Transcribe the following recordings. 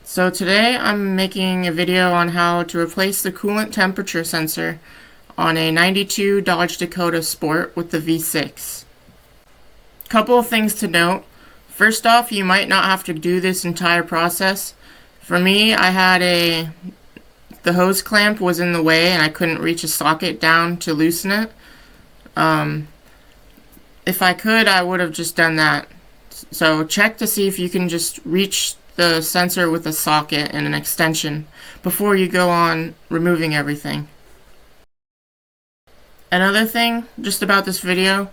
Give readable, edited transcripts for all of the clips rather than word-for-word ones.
So today I'm making a video on how to replace the coolant temperature sensor on a 92 Dodge Dakota Sport with the V6. Couple of things to note. First off, you might not have to do this entire process. For me, the hose clamp was in the way and I couldn't reach a socket down to loosen it. If I could, I would have just done that. So check to see if you can just reach the sensor with a socket and an extension before you go on removing everything. Another thing just about this video,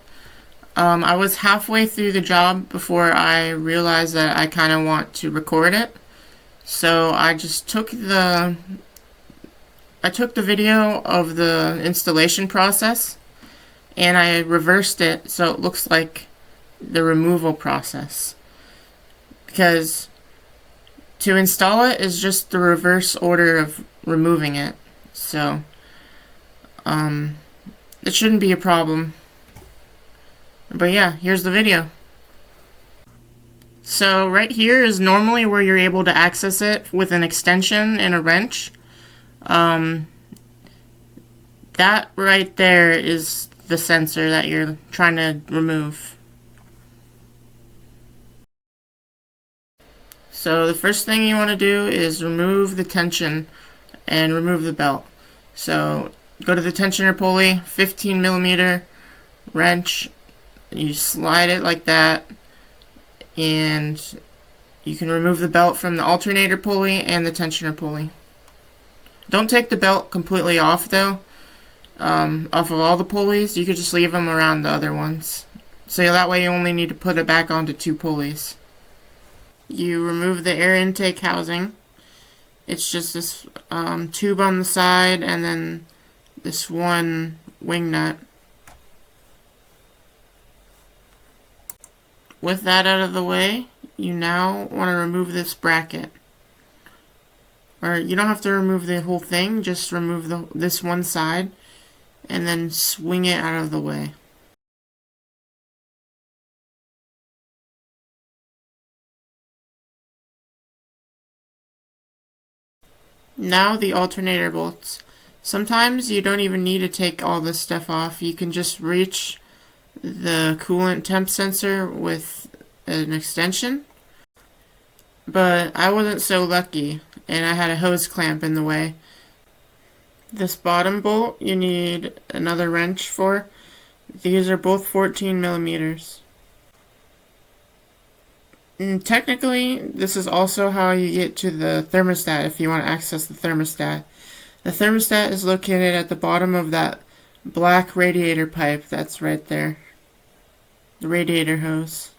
I was halfway through the job before I realized that I kind of want to record it. So I just took the video of the installation process and I reversed it so it looks like the removal process, because to install it is just the reverse order of removing it. So it shouldn't be a problem. But yeah, here's the video. So right here is normally where you're able to access it with an extension and a wrench. That right there is the sensor that you're trying to remove. So the first thing you want to do is remove the tension and remove the belt. So go to the tensioner pulley, 15mm wrench, you slide it like that, and you can remove the belt from the alternator pulley and the tensioner pulley. Don't take the belt completely off though, off of all the pulleys. You could just leave them around the other ones. So that way you only need to put it back onto 2 pulleys. You remove the air intake housing. It's just this tube on the side and then this one wing nut. With that out of the way, you now want to remove this bracket. Or you don't have to remove the whole thing, just remove this one side and then swing it out of the way. Now the alternator bolts. Sometimes you don't even need to take all this stuff off. You can just reach the coolant temp sensor with an extension. But I wasn't so lucky and I had a hose clamp in the way. This bottom bolt you need another wrench for. These are both 14mm. And technically, this is also how you get to the thermostat if you want to access the thermostat. The thermostat is located at the bottom of that black radiator pipe that's right there. The radiator hose.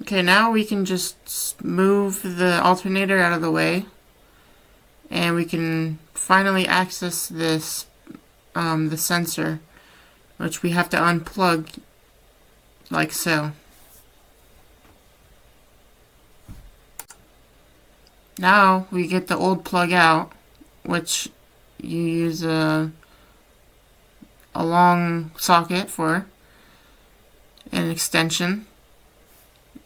Okay, now we can just move the alternator out of the way. And we can finally access this, the sensor, which we have to unplug like so. Now we get the old plug out, which you use a long socket for, an extension.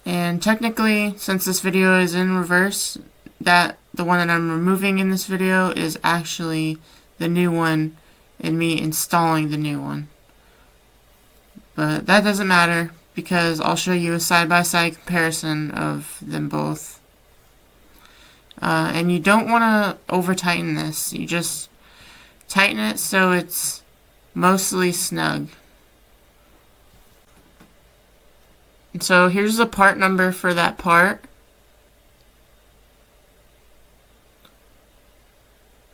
And technically, since this video is in reverse, the one that I'm removing in this video is actually the new one and me installing the new one. But that doesn't matter because I'll show you a side-by-side comparison of them both. And you don't want to over-tighten this. You just tighten it so it's mostly snug. And so here's the part number for that part.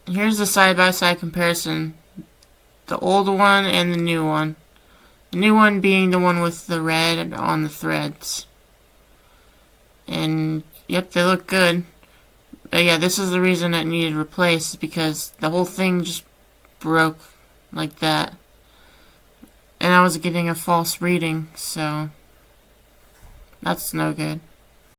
And here's the side-by-side comparison. The old one and the new one. The new one being the one with the red on the threads. And yep, they look good. But yeah, this is the reason it needed replaced, because the whole thing just broke like that. And I was getting a false reading, so that's no good.